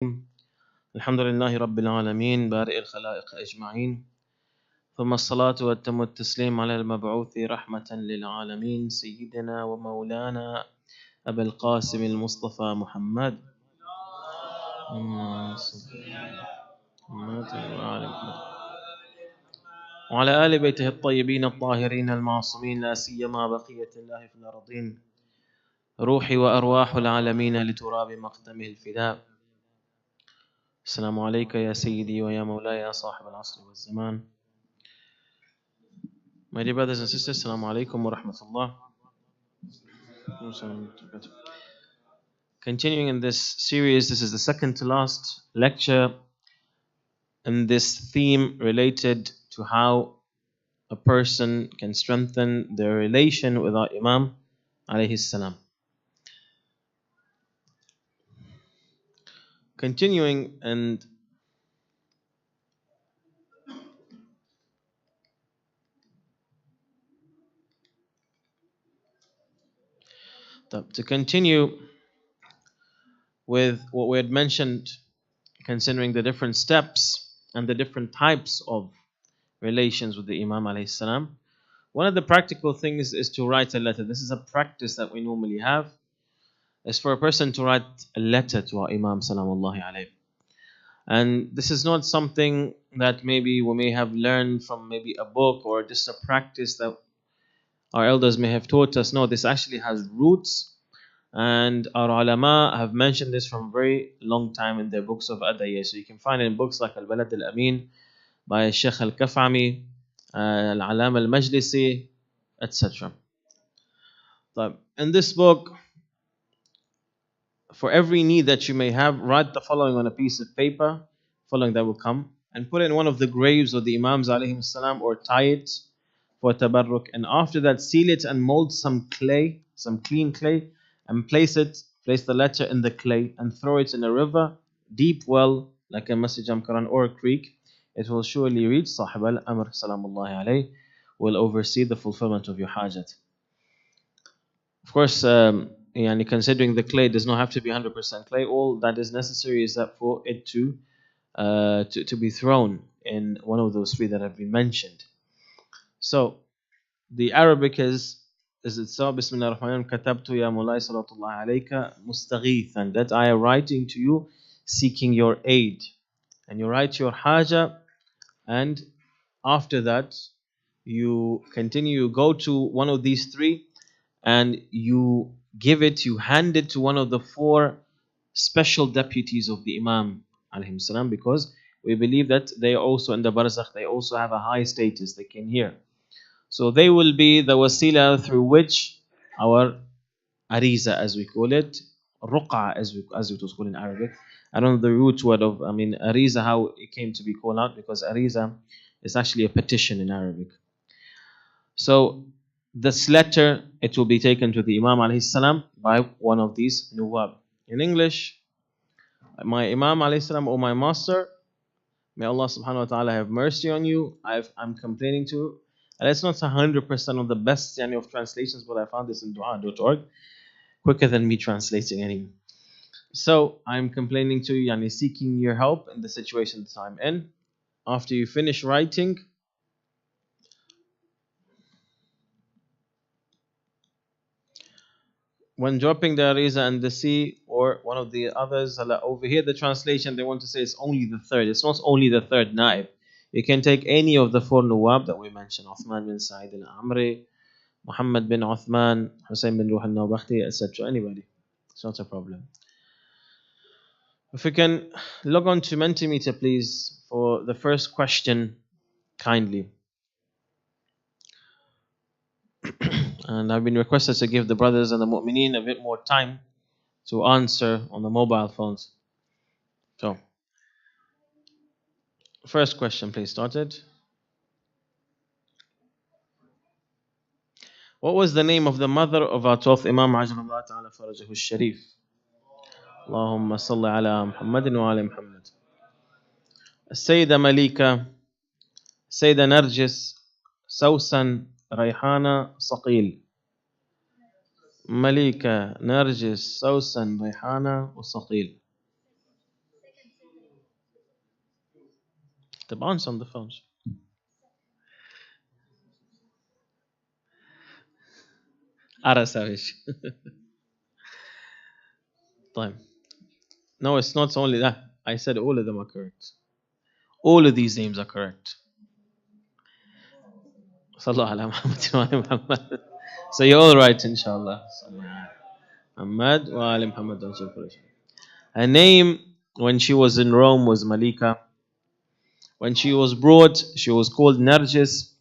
الحمد لله رب العالمين بارئ الخلائق أجمعين ثم الصلاة والتم التسليم على المبعوث رحمة للعالمين سيدنا ومولانا أبا القاسم المصطفى محمد وعلى آل بيته الطيبين الطاهرين المعصومين لا سيما بقية الله في الأرضين روحي وأرواح العالمين لتراب مقدمه الفداء. السلام عليك يا سيدي ويا مولاي يا صاحب العصر والزمان. My dear brothers and sisters, Assalamu alaikum wa rahmatullah. Continuing in this series, this is the second to last lecture in this theme related to how a person can strengthen their relation with our Imam alayhi salam. Continuing and to continue with what we had mentioned considering the different steps and the different types of relations with the Imam alayhi salam. One of the practical things is to write a letter. This is a practice that we normally have. Is for a person to write a letter to our Imam salamullahi alayhi. And this is not something that maybe we may have learned from maybe a book or just a practice that our elders may have taught us. No, this actually has roots. And our ulama have mentioned this from a very long time in their books of adayah. So you can find it in books like Al-Balad Al-Amin by Sheikh Al-Kaf'ami, Al-Alam Al-Majlisi, etc. In this book, for every need that you may have, write the following on a piece of paper, following that will come, and put it in one of the graves of the Imams alayhim salam, or tie it for tabarruk. And after that, seal it and mold some clay, some clean clay, and place the letter in the clay and throw it in a river, deep well, like a Masjid Quran or a creek. It will surely reach Sahib al-Amr salamullahi alayhi, will oversee the fulfillment of your hajat. Of course, considering the clay does not have to be 100% clay, all that is necessary is that for it to be thrown in one of those three that have been mentioned. So the Arabic is itself, Bismillah ar-Rahman katabtu ya mulai salatullah alayka mustaghithan, that I am writing to you seeking your aid. And you write your haja, and after that you continue, you go to one of these three and you hand it to one of the four special deputies of the Imam alayhim salam, because we believe that they are also in the barzakh, they also have a high status, they can hear. So they will be the wasila through which our ariza, as we call it, ruqa as it was called in Arabic. I don't know the root word of, ariza, how it came to be called out, because ariza is actually a petition in Arabic. So this letter, it will be taken to the Imam alayhi salam by one of these nuwab. In English, my Imam alayhi salam, or my master, may Allah subhanahu wa ta'ala have mercy on you. I'm complaining to you. And it's not 100% of the best of translations, but I found this in dua.org, quicker than me translating anyway. So I'm complaining to you, seeking your help in the situation that I'm in. After you finish writing, when dropping the ariza in the sea or one of the others, over here the translation, they want to say it's only the third. It's not only the third naib. You can take any of the four nuwab that we mentioned, Uthman bin Sa'id al-Amri, Muhammad bin Uthman, Husayn bin Ruh al-Nawbakhti, etc. Anybody. It's not a problem. If we can log on to Mentimeter, please, for the first question, kindly. And I've been requested to give the brothers and the mu'mineen a bit more time to answer on the mobile phones. So, first question, please, started. What was the name of the mother of our 12th Imam Ajrullah Ta'ala Farajahu Sharif? Allahumma salli ala Muhammadin wa ala Muhammad. Sayyida Malika, Sayyida Narjis, Sawsan, Rayhana, Saqil. Malika, Narjis, Sawsan, Rayhana, Saqil. The bounce on the phones. Arasavish. Time. No, it's not only that. I said all of them are correct. All of these names are correct. Sallallahu ala Muhammad wa ala Muhammad. So you're all right, inshallah. Muhammad wa ala Muhammad. Her name when she was in Rome was Malika. When she was brought, she was called Narjis,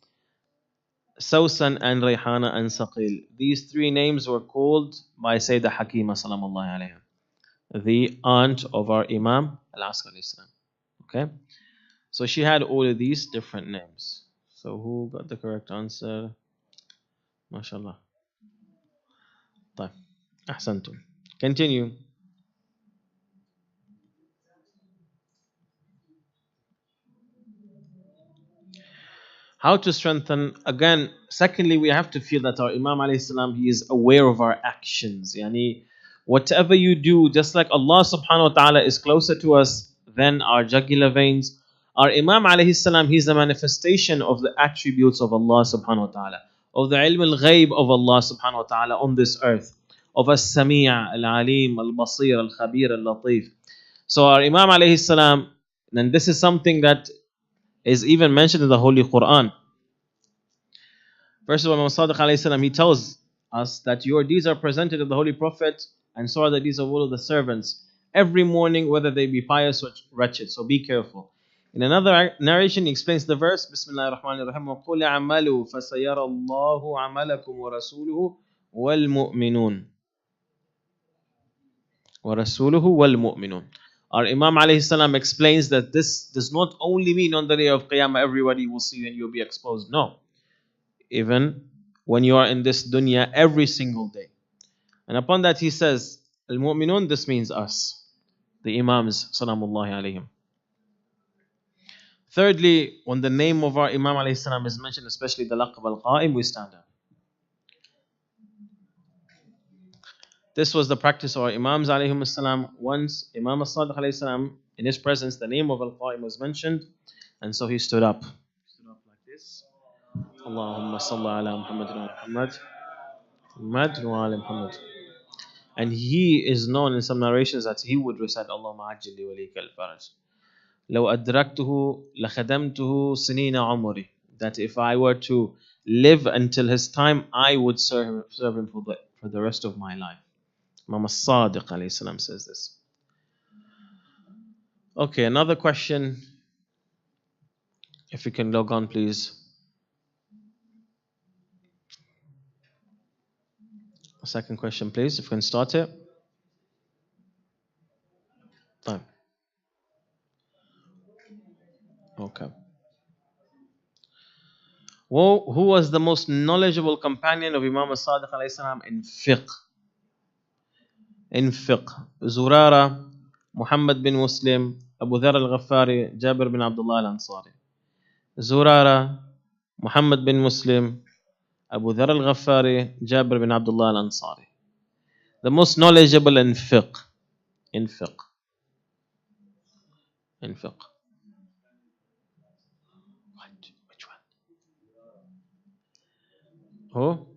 Sausan, and Rayhana and Saqil. These three names were called by Sayyidah Hakima salamullahi alayha, the aunt of our Imam al-Askari Islam. Okay? So she had all of these different names. So who got the correct answer? MashaAllah. طيب. أحسنتم. Continue. How to strengthen? Again, secondly, we have to feel that our Imam alayhi salam, he is aware of our actions. Yani, whatever you do, just like Allah subhanahu wa ta'ala is closer to us than our jugular veins, our Imam alayhi salam, he is the manifestation of the attributes of Allah subhanahu wa ta'ala, of the ilm al-ghayb of Allah subhanahu wa ta'ala on this earth, of as-sami' al-alim, al-basir, al-khabir, al-latif. So our Imam alayhi salam, and this is something that is even mentioned in the Holy Quran. First of all, Imam Sadiq alayhi salam, he tells us that your deeds are presented to the Holy Prophet, and so are the deeds of all of the servants every morning, whether they be pious or wretched. So be careful. In another narration, he explains the verse, Bismillah ar-Rahman ar-Rahim, وَقُلْ عَمَلُوا فَسَيَرَى اللَّهُ عَمَلَكُمْ وَرَسُولُهُ وَالْمُؤْمِنُونَ وَرَسُولُهُ وَالْمُؤْمِنُونَ. Our Imam alayhi salam explains that this does not only mean on the day of Qiyamah everybody will see you and you'll be exposed. No. Even when you are in this dunya every single day. And upon that he says, Al-Mu'minun, this means us, the Imams, salamullahi alayhim. Thirdly, when the name of our Imam alayhi salam is mentioned, especially the laqab al-qa'im, we stand up. This was the practice of our Imams alayhim salam. Once Imam as-Sadiq alayhi salam, in his presence, the name of al-qa'im was mentioned, and so he stood up. Stood up like this. Allahumma salli ala Muhammad wa Muhammad. Muhammad wa ala Muhammad. And he is known in some narrations that he would recite Allahumma ajil li walika al-faraj. لو أدركته لخدمته سنين عمري. That if I were to live until his time, I would serve him for the rest of my life. Imam as-Sadiq alayhi salam says this. Okay, another question. If you can log on, please. Second question, please. If you can start it. Time. Okay. Who was the most knowledgeable companion of Imam as-Sadiq alayhi salam in fiqh? In fiqh. Zurara, Muhammad bin Muslim, Abu Dharr al-Ghaffari, Jabir bin Abdullah al-Ansari. Zurara, Muhammad bin Muslim, Abu Dharr al-Ghaffari, Jabir bin Abdullah al-Ansari. The most knowledgeable in fiqh. In fiqh. In fiqh. Which one? Who?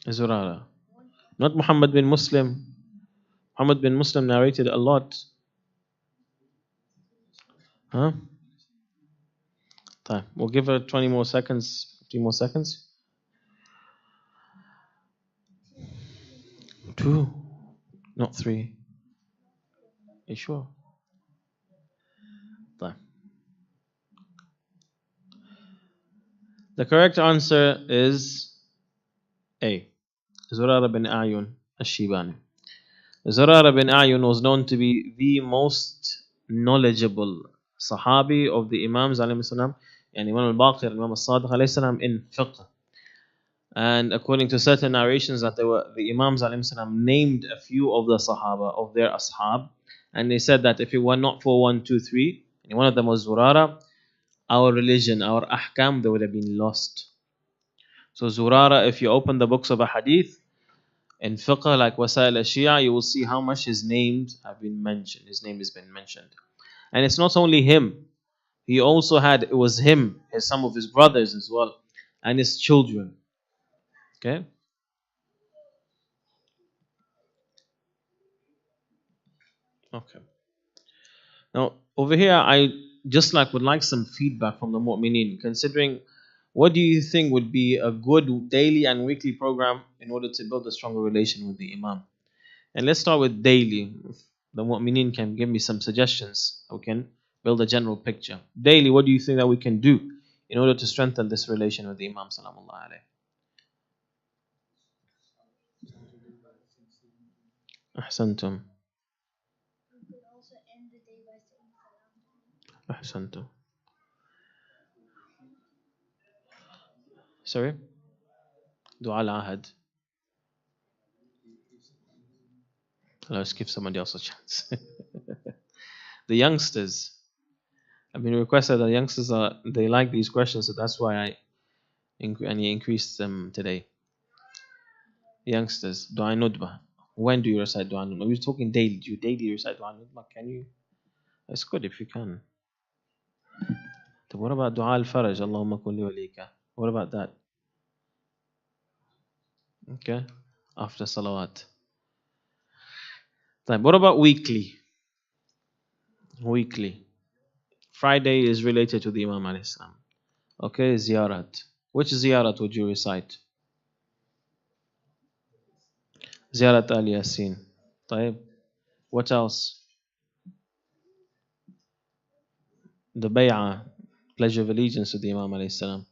Zurara. Not Muhammad bin Muslim. Muhammad bin Muslim narrated a lot. Huh? Time. We'll give her 20 more seconds, 15 more seconds. 2, not 3. Are you sure? Time. The correct answer is A. Zurara bin Ayun al-Shibani. Zurara bin Ayun was known to be the most knowledgeable Sahabi of the Imams alayhi salam, and Imam al-Baqir, Imam al-Sadiq alayhi salam, in fiqh. And according to certain narrations that the Imams alayhi salam named a few of the Sahaba, of their ashab, and they said that if it were not for 1, 2, 3, and one of them was Zurara, our religion, our ahkam, they would have been lost. So Zurara, if you open the books of a hadith, In fiqh, like Wasail al-Shia, you will see how much his names have been mentioned. His name has been mentioned. And it's not only him. He also had, it was him, some of his brothers as well, and his children. Okay? Okay. Now, over here, I just would like some feedback from the mu'mineen, considering what do you think would be a good daily and weekly program in order to build a stronger relation with the Imam? And let's start with daily. If the mu'mineen can give me some suggestions, we can build a general picture. Daily, what do you think that we can do in order to strengthen this relation with the Imam Salamullah alayhi? Ahsantum. Ahsantum. Sorry? Dua al-ahad. Let's give somebody else a chance. The youngsters. I've been requested that youngsters they like these questions, so that's why I increased them today. Youngsters, Dua Nudba. When do you recite Dua Nudba? We're talking daily. Do you daily recite Dua Nudba? Can you? It's good if you can. What about Dua al-Faraj? Allahumma kulli walika. What about that? Okay. After salawat. What about weekly? Weekly. Friday is related to the Imam alayhi salam. Okay, ziyarat. Which ziyarat would you recite? Ziyarat al-Yasin. طيب. What else? The bay'ah, pledge of allegiance to the Imam alayhi salam.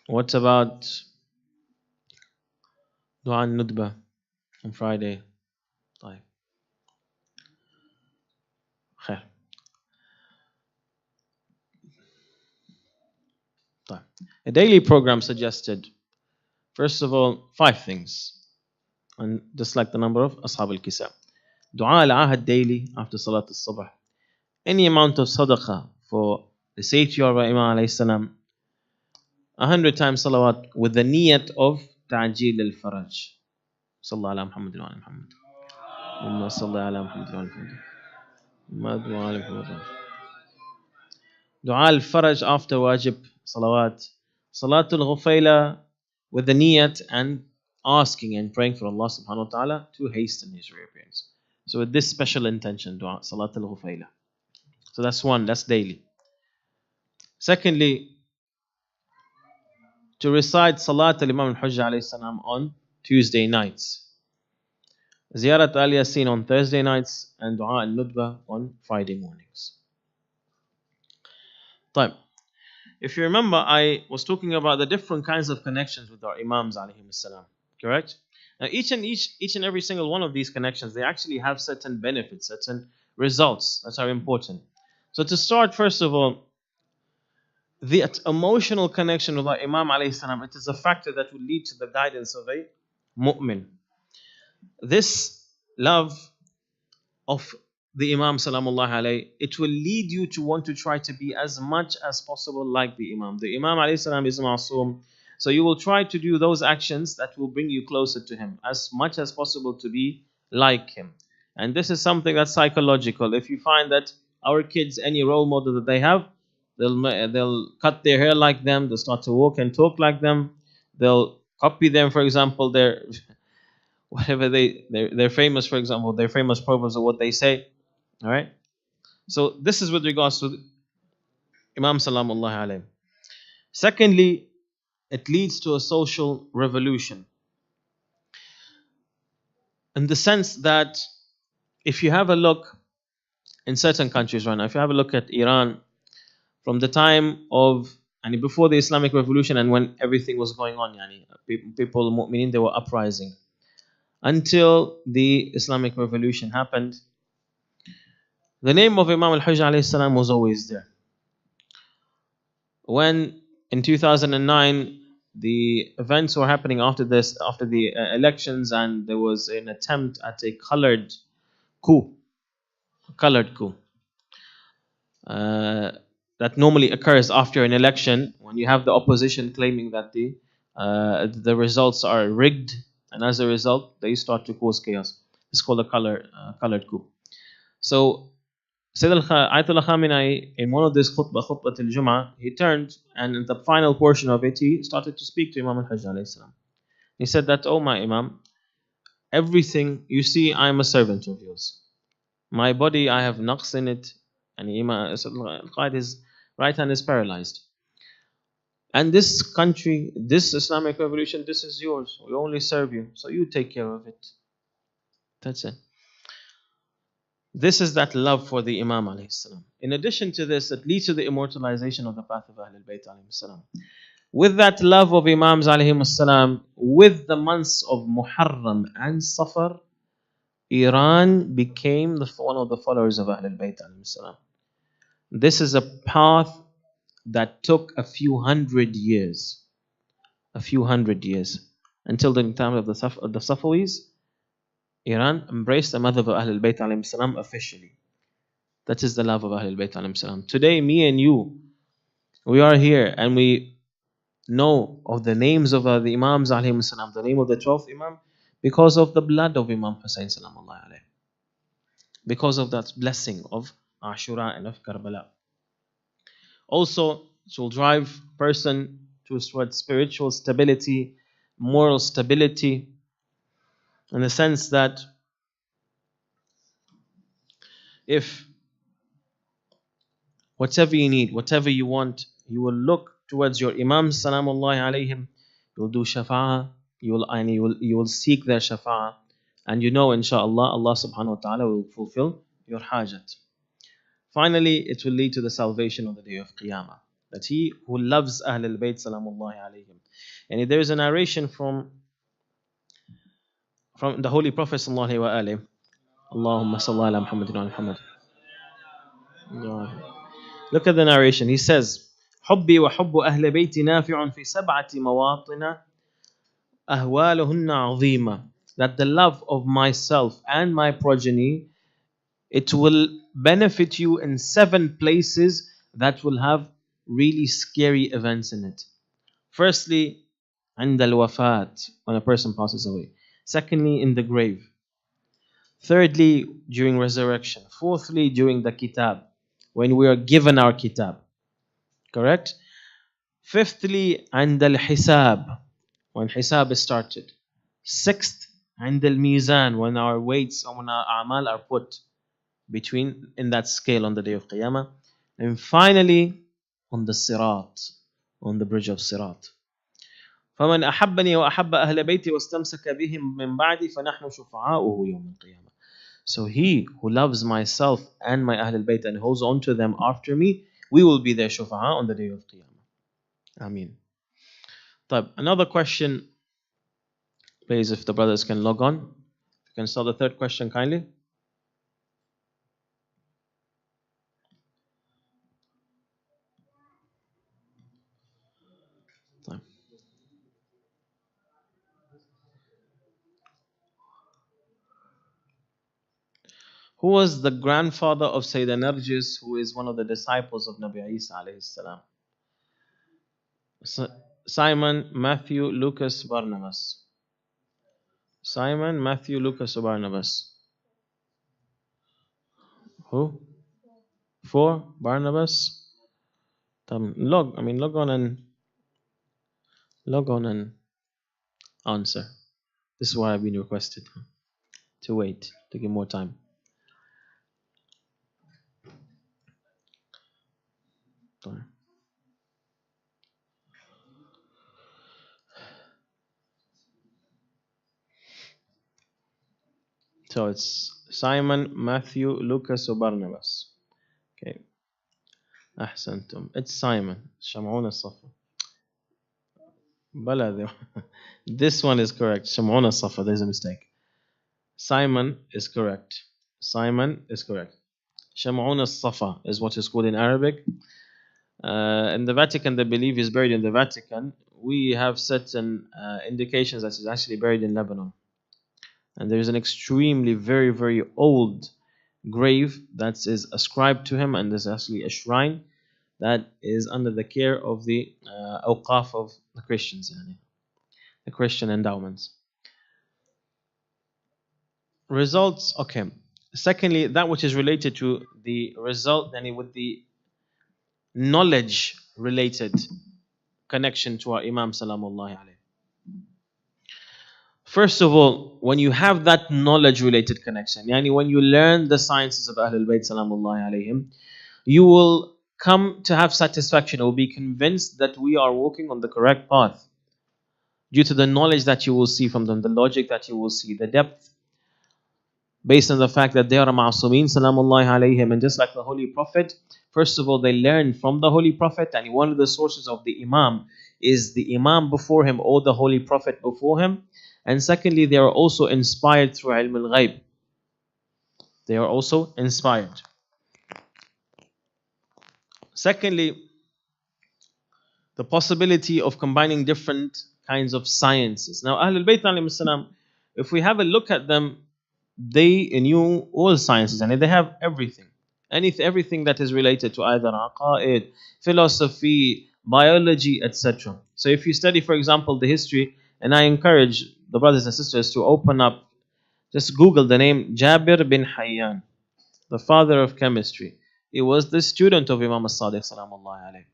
What about Dua al-Nudba on Friday? طيب. خير. طيب. A daily program suggested, first of all, 5 things. And just like the number of Ashab al-Kisa. Dua al-Ahad daily after Salat al-Subh. Any amount of sadaqah for the safety of our Imam alayhi salam. 100 times salawat with the niyat of ta'jil al-faraj. Sallallahu ala Muhammad wa ala Muhammad. Allahumma salli ala Muhammad wa ala Muhammad. Dua al-faraj after wajib salawat. Salatul ghufayla with the niyat and asking and praying for Allah subhanahu wa ta'ala to hasten his reappearance. So with this special intention, dua, salatul ghufayla. So that's one, that's daily. Secondly, to recite Salat al-Imam al-Hujjah alayhi salam on Tuesday nights. Ziyarat al-Yasin on Thursday nights and Dua al-Nudba on Friday mornings. طيب. If you remember, I was talking about the different kinds of connections with our Imams alayhim salam. Correct? Now each and every single one of these connections, they actually have certain benefits, certain results that are important. So to start, first of all, the emotional connection with our Imam alayhi salam, it is a factor that will lead to the guidance of a mu'min. This love of the Imam salamullah alayhi, it will lead you to want to try to be as much as possible like the Imam. The Imam alayhi salam is ma'soom, so you will try to do those actions that will bring you closer to him, as much as possible to be like him. And this is something that's psychological. If you find that our kids, any role model that they have, they'll cut their hair like them, they'll start to walk and talk like them, they'll copy them, for example, their whatever they're famous, for example, their famous proverbs or what they say. All right. So this is with regards to Imam Salamullah alayhi. Secondly, it leads to a social revolution, in the sense that if you have a look in certain countries right now, if you have a look at Iran, from the time of and before the Islamic Revolution and when everything was going on, people, mu'minin, they were uprising, until the Islamic Revolution happened, the name of Imam al-Hujjah alayhi salam was always there. When in 2009 the events were happening after the elections, and there was an attempt at a colored coup, that normally occurs after an election when you have the opposition claiming that the the results are rigged, and as a result, they start to cause chaos. It's called a colored coup. So, Ayatollah Khamenei, in one of these khutbah al-Jum'ah, he turned, and in the final portion of it, he started to speak to Imam al-Hajj alayhi salam. He said that, "Oh my Imam, everything you see, I am a servant of yours. My body, I have naqs in it." And Imam al-Qaid, his right hand is paralyzed. "And this country, this Islamic revolution, this is yours. We only serve you. So you take care of it." That's it. This is that love for the Imam alayhi salam. In addition to this, it leads to the immortalization of the path of Ahlul Bayt alayhi salam. With that love of Imams alayhi salam, with the months of Muharram and Safar, Iran became one of the followers of Ahlul Bayt alayhi salam. This is a path that took a few hundred years, until the time of the Safawis. Iran embraced the madhab of Ahlul Bayt alayhi salam officially. That is the love of Ahlul Bayt alayhi salam. Today, me and you, we are here and we know of the names of the Imams alayhi salam, the name of the 12th Imam, because of the blood of Imam Husayn salamullah alayhi. Because of that blessing of Ashura and of Karbala. Also, it will drive person towards spiritual stability, moral stability, in the sense that if whatever you need, whatever you want, you will look towards your Imams salamullahi alayhim, you will do shafa'ah, you will seek their shafa'ah, and you know inshaAllah Allah subhanahu wa ta'ala will fulfill your hajat. Finally, it will lead to the salvation on the day of Qiyamah. That he who loves Ahlul Bayt salamullahi alayhim. And there is a narration from the Holy Prophet sallallahu alayhi wa alayhi. Allahumma salli ala Muhammadin wa Muhammad. Look at the narration. He says, حبي وحب أهل بيتي نافع في 7 مواطن أهوالهن عظيمة. That the love of myself and my progeny, it will benefit you in 7 places that will have really scary events in it. Firstly, عند الوفاة, when a person passes away. Secondly, in the grave. Thirdly, during resurrection. Fourthly, during the kitab, when we are given our kitab. Correct? Fifthly, عند الحساب, when hisab is started. Sixth, عند الميزان, when our weights and when our a'mal are put in that scale on the day of Qiyamah. And finally, on the Sirat, on the bridge of Sirat. فمن أحبني وأحب أهل بيتي واستمسك بهم من بعدي فنحن شفعاؤه يوم القيامة. So he who loves myself and my Ahlul Bayt and holds on to them after me, we will be their shufa'a on the day of Qiyamah. Ameen. Another question, please, if the brothers can log on. You can start the third question kindly. Who was the grandfather of Sayyidina Narjis, who is one of the disciples of Nabi Isa alayhi salam? Simon, Matthew, Lucas, Barnabas. Simon, Matthew, Lucas, or Barnabas? Who? 4? Barnabas? Log on and answer. This is why I've been requested to wait, to give more time. So it's Simon, Matthew, Lucas, or Barnabas. Okay. أحسنتم. It's Simon. شمعون الصفا. بلا. This one is correct. شمعون الصفا. There's a mistake. Simon is correct. Simon is correct. شمعون الصفا is what is called in Arabic. In the Vatican, they believe he's buried in the Vatican. We have certain indications that he's actually buried in Lebanon. And there is an extremely, very, very old grave that is ascribed to him, and there's actually a shrine that is under the care of the awqaf of the Christians. the Christian endowments. Results, okay. Secondly, that which is related to the result, and with the knowledge related connection to our Imam Salamullahi alayhi. First of all, when you have that knowledge related connection, yani when you learn the sciences of Ahlul Bayt Salamullahi alayhim, you will come to have satisfaction or be convinced that we are walking on the correct path due to the knowledge that you will see from them, the logic that you will see, the depth, based on the fact that they are ma'asumin salamullahi alayhim. And just like the Holy Prophet, first of all, they learn from the Holy Prophet, and one of the sources of the Imam is the Imam before him or the Holy Prophet before him. And secondly, they are also inspired through ilm al-ghaib. They are also inspired. Secondly, the possibility of combining different kinds of sciences. Now, Ahlul Bayt alayhim salam, if we have a look at them, they knew all sciences, and they have everything. Everything that is related to either aqaid, philosophy, biology, etc. So if you study, for example, the history, and I encourage the brothers and sisters to open up, just Google the name Jabir bin Hayyan, the father of chemistry. He was the student of Imam as-Sadiq salamullahi alayhi.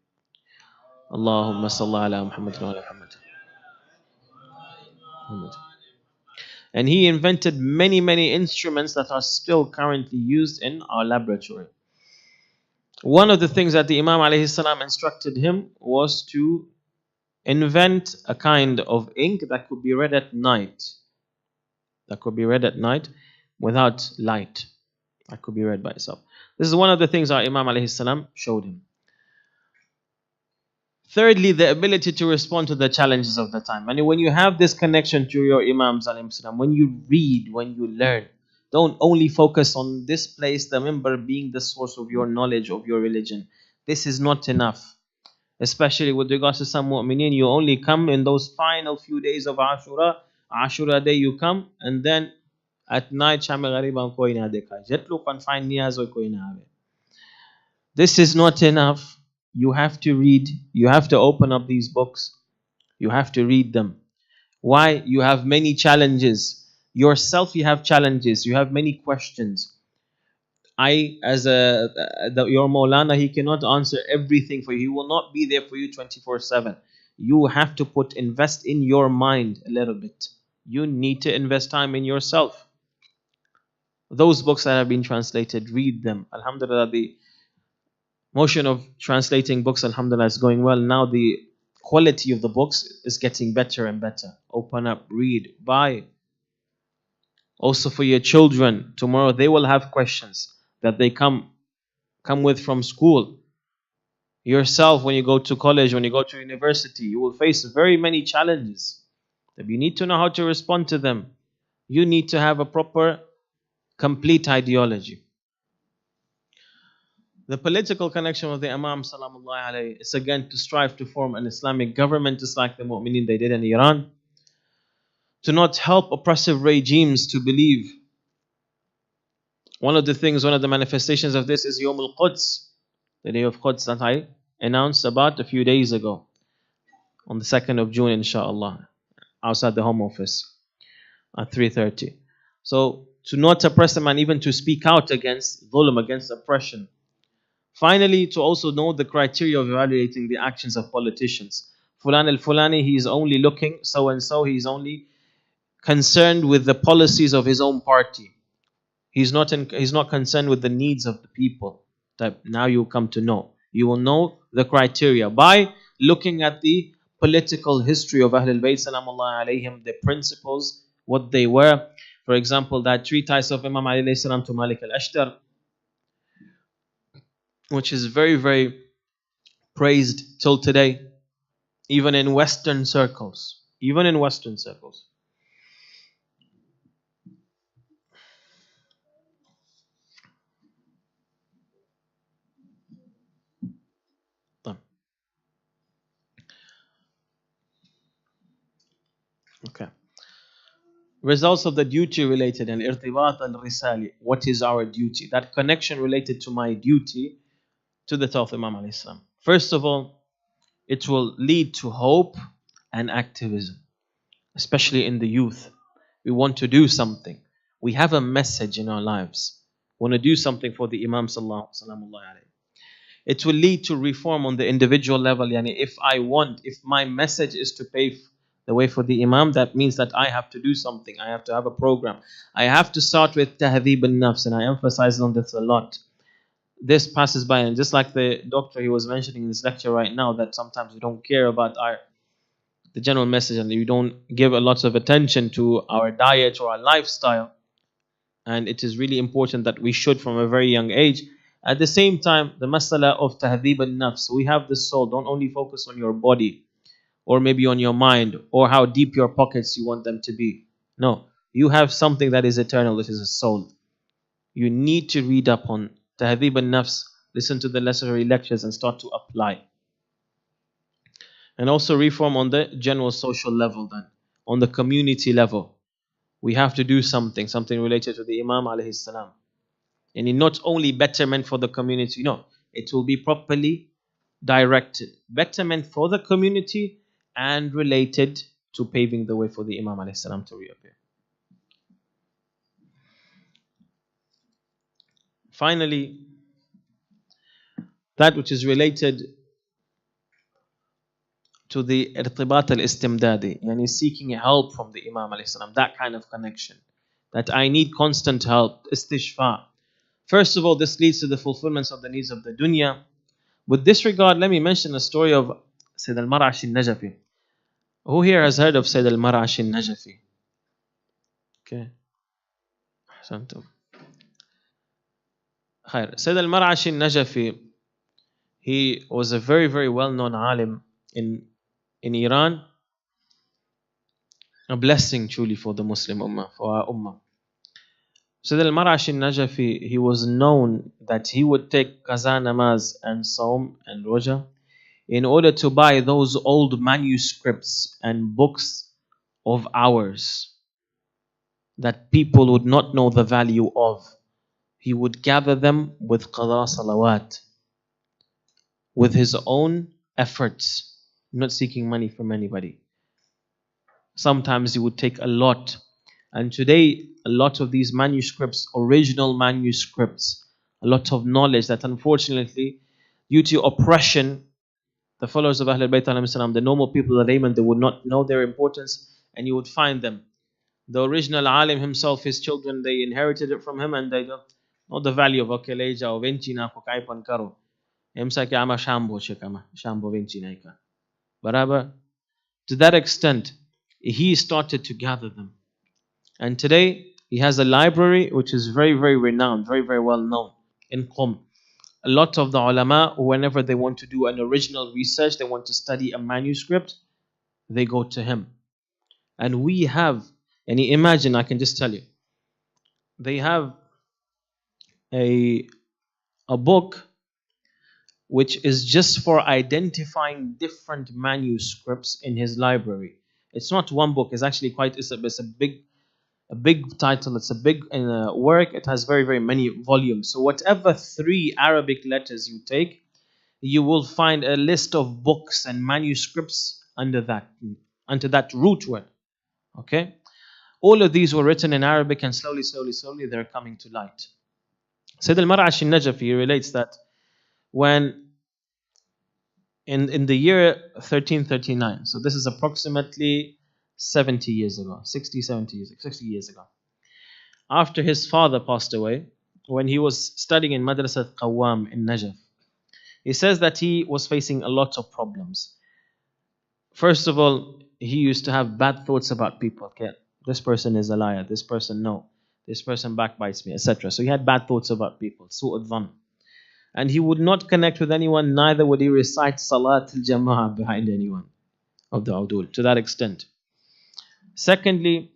Allahumma salli ala Muhammad wa ala Muhammad. And he invented many, many instruments that are still currently used in our laboratory. One of the things that the Imam alayhi salam instructed him was to invent a kind of ink that could be read at night. That could be read at night without light. That could be read by itself. This is one of the things our Imam alayhi salam showed him. Thirdly, the ability to respond to the challenges of the time. And when you have this connection to your Imams alayhi salam, when you read, when you learn, don't only focus on this place, the member being the source of your knowledge of your religion. This is not enough. Especially with regards to some mu'mineen, you only come in those final few days of Ashura. Ashura day you come, and then at night, this is not enough. You have to read, you have to open up these books, you have to read them. Why? You have many challenges. Yourself, you have challenges, you have many questions. Your Maulana, he cannot answer everything for you. He will not be there for you 24/7. You have to invest in your mind a little bit. You need to invest time in yourself. Those books that have been translated, read them. Alhamdulillah, the motion of translating books, alhamdulillah, is going well. Now the quality of the books is getting better and better. Open up, read, buy. Also for your children, tomorrow they will have questions that they come with from school. Yourself, when you go to college, when you go to university, you will face very many challenges. You need to know how to respond to them. You need to have a proper, complete ideology. The political connection with the Imam salamullahi alayhi is again to strive to form an Islamic government, just like the mu'mineen they did in Iran. To not help oppressive regimes to believe. One of the manifestations of this is Yawm al-Quds, the day of Quds that I announced about a few days ago, on the 2nd of June, inshallah, outside the Home Office at 3:30. So to not oppress them, and even to speak out against dhulm, against oppression. Finally, to also know the criteria of evaluating the actions of politicians. Fulan al-Fulani, he is only looking, so and so, he is only concerned with the policies of his own party. He's not concerned with the needs of the people. That now you come to know. You will know the criteria by looking at the political history of Ahlul Bayt salamullahi alayhim, the principles, what they were. For example, that treatise of Imam alayhi salam to Malik al-Ashtar, which is very, very praised till today, even in Western circles. Even in Western circles. Okay. Results of the duty related, and irtibat al-risali. What is our duty? That connection related to my duty to the Prophet Imam alayhi salam. First of all, it will lead to hope and activism. especially in the youth. We want to do something. We have a message in our lives. We want to do something for the Imam sallallahu alaihi. It will lead to reform on the individual level. Yani if my message is to pave the way for the Imam, that means that I have to do something. I have to have a program. I have to start with tahdhib al-nafs, and I emphasize on this a lot. This passes by, and just like the doctor he was mentioning in this lecture right now, that sometimes we don't care about the general message, and we don't give a lot of attention to our diet or our lifestyle. And it is really important that we should from a very young age. At the same time, the masala of tahdhib al-nafs, we have the soul. Don't only focus on your body or maybe on your mind or how deep your pockets you want them to be. No, you have something that is eternal, which is a soul. You need to read up on tahdhib al-nafs, listen to the necessary lectures and start to apply. And also reform on the general social level then, on the community level. We have to do something related to the Imam alayhi salam. And not only betterment for the community, no, it will be properly directed. Betterment for the community and related to paving the way for the Imam alayhi salam to reappear. Finally, that which is related to the irtibat al-istimdadi, yani seeking help from the Imam alayhi salam, that kind of connection. That I need constant help, istishfa. First of all, this leads to the fulfillment of the needs of the dunya. With this regard, let me mention a story of Sayyid al-Mar'ash al-Najafi. Who here has heard of Sayyid al-Mar'ash al-Najafi? Okay. Ahsantum. Khair. Sayyid al-Mar'ash al-Najafi, he was a very, very well-known alim in Iran. A blessing truly for the Muslim ummah, for our ummah. Sayyid al-Mar'ash al-Najafi, he was known that he would take qaza namaz and saum and roja in order to buy those old manuscripts and books of ours that people would not know the value of. He would gather them with qada salawat, with his own efforts, not seeking money from anybody. Sometimes he would take a lot. And today, a lot of these manuscripts, original manuscripts, a lot of knowledge that unfortunately, due to oppression, the followers of Ahlul Bayt alayhim salam, the normal people of the layman, they would not know their importance, and you would find them. The original alim himself, his children, they inherited it from him, and they don't know the value of okeleja or venchina ko kaipan karo. Emsa ke ama shambo shekama, shambo venchina ika. Barabar. To that extent, he started to gather them. And today, he has a library which is very, very renowned, very, very well known in Qom. A lot of the ulama, whenever they want to do an original research, they want to study a manuscript, they go to him. And we have, and imagine, I can just tell you, they have a book which is just for identifying different manuscripts in his library. It's not one book, it's actually it's a big title, it's a big work, it has very, very many volumes. So whatever 3 Arabic letters you take, you will find a list of books and manuscripts under that root word. Okay? All of these were written in Arabic, and slowly, slowly, slowly they're coming to light. Sayyid al-Mar'ash al-Najafi relates that when in the year 1339, so this is approximately 70 years ago, 60 years ago, after his father passed away, when he was studying in Madrasat Qawwam in Najaf, he says that he was facing a lot of problems. First of all, he used to have bad thoughts about people. Okay, this person is a liar, this person no, this person backbites me, etc. So he had bad thoughts about people, su'ud dhan. And he would not connect with anyone, neither would he recite Salat al-Jama'ah behind anyone of the Udul, to that extent. Secondly,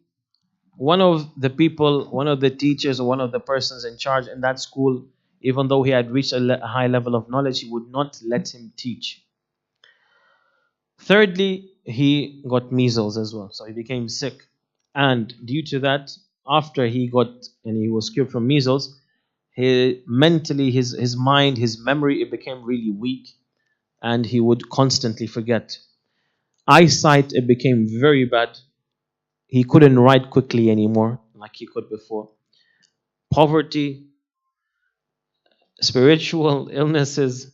one of the people, one of the teachers, or one of the persons in charge in that school, even though he had reached a high level of knowledge, he would not let him teach. Thirdly, he got measles as well, so he became sick. And due to that, after he was cured from measles, mentally, his mind, his memory, it became really weak, and he would constantly forget. Eyesight, it became very bad. He couldn't write quickly anymore like he could before. Poverty, spiritual illnesses,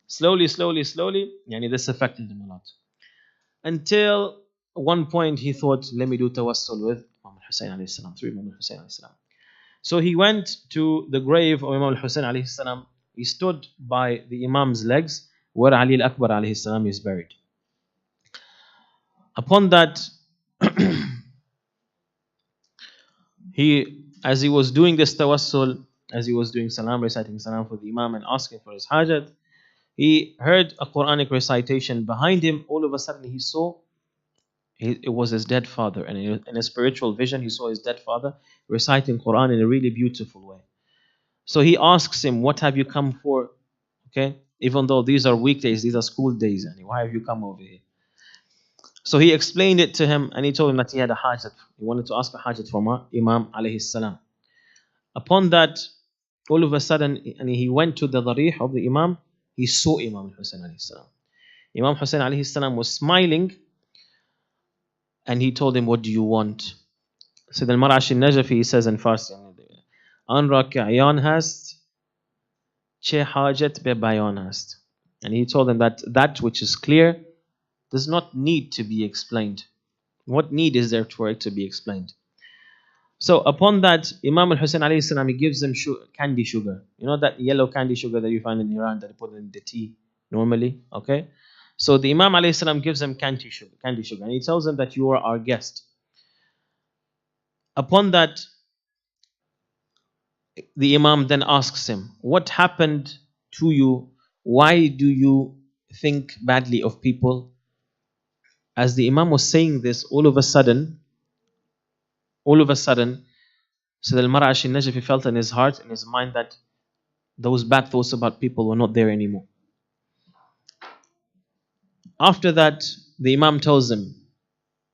slowly, yani this affected him a lot. Until one point he thought, let me do tawassul with Imam al-Husayn alayhi salam, through Imam al-Husayn alayhi salam. So he went to the grave of Imam al-Husayn alayhi salam. He stood by the Imam's legs where Ali al-Akbar alayhi salam is buried. Upon that, as he was doing this tawassul, as he was doing salam, reciting salam for the Imam and asking for his hajat, he heard a Quranic recitation behind him. All of a sudden he saw it was his dead father, and in a spiritual vision he saw his dead father reciting Quran in a really beautiful way. So he asks him, what have you come for? Okay, even though these are weekdays, these are school days, and why have you come over here? So he explained it to him, and he told him that he had a hajat. He wanted to ask a hajat from Imam alayhi salam. Upon that, all of a sudden, and he went to the darih of the Imam. He saw Imam Husayn alayhi salam. Imam Husayn alayhi salam was smiling, and he told him, what do you want? So the Marashi Najafi, he says in Farsi, An ra ke ayan hast, che hajat be bayan hast. And he told him that that which is clear does not need to be explained. What need is there for it to be explained? So upon that, Imam al-Husayn alayhi salam, he gives them candy sugar. You know that yellow candy sugar that you find in Iran that they put in the tea normally, okay? So the Imam alayhi salam gives them candy sugar, and he tells them that you are our guest. Upon that, the Imam then asks him, what happened to you? Why do you think badly of people? As the Imam was saying this, all of a sudden, so the Marashi Najafi felt in his heart, in his mind, that those bad thoughts about people were not there anymore. After that, the Imam tells him,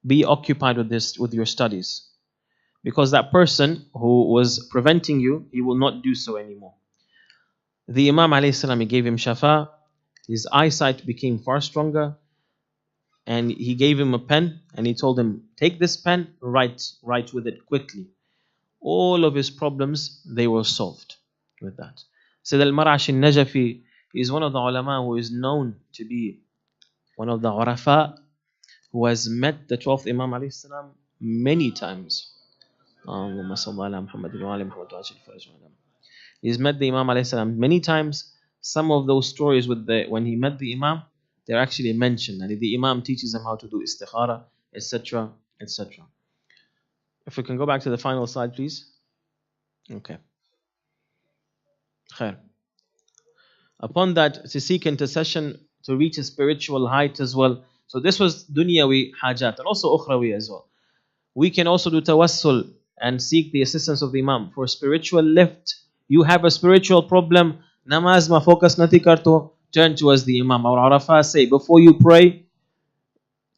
be occupied with your studies. Because that person who was preventing you, he will not do so anymore. The Imam alayhi salam, he gave him shafa, his eyesight became far stronger, and he gave him a pen, and he told him, take this pen, write with it quickly. All of his problems, they were solved with that. Sayyid al-Marashi al-Najafi is one of the ulama who is known to be one of the urafa who has met the 12th Imam alayhi salam many times. He's met the Imam alayhi salam many times. Some of those stories when he met the Imam, they're actually mentioned. And the Imam teaches him how to do istikhara, etc., etc. If we can go back to the final slide, please. Okay. Khair. Upon that, to seek intercession to reach a spiritual height as well. So this was dunyawi hajat and also ukhrawi as well. We can also do tawassul and seek the assistance of the Imam for spiritual lift. You have a spiritual problem, namaz ma focus nati karto, turn towards the Imam. Our Arafah say, before you pray,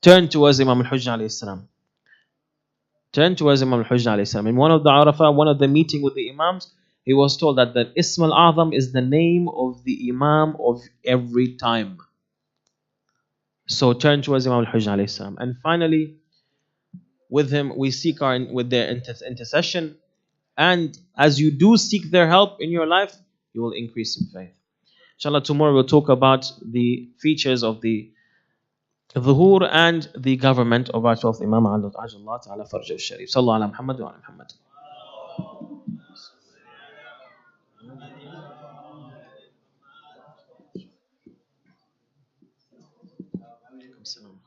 turn towards Imam al-Hujjah alayhi salam. Turn towards Imam al-Hujjah alayhi salam. In one of the Arafah, one of the meeting with the Imams, he was told that the Ism al-Azam is the name of the Imam of every time. So turn towards Imam al-Hujjah alayhi salam. And finally, with him, we seek with their intercession. And as you do seek their help in your life, you will increase in faith. Inshallah, tomorrow we'll talk about the features of the dhuhur and the government of our 12th Imam Ajallah Ta'ala Farj al-Sharif. Sallallahu ala Muhammad wa ala Muhammad. Salam.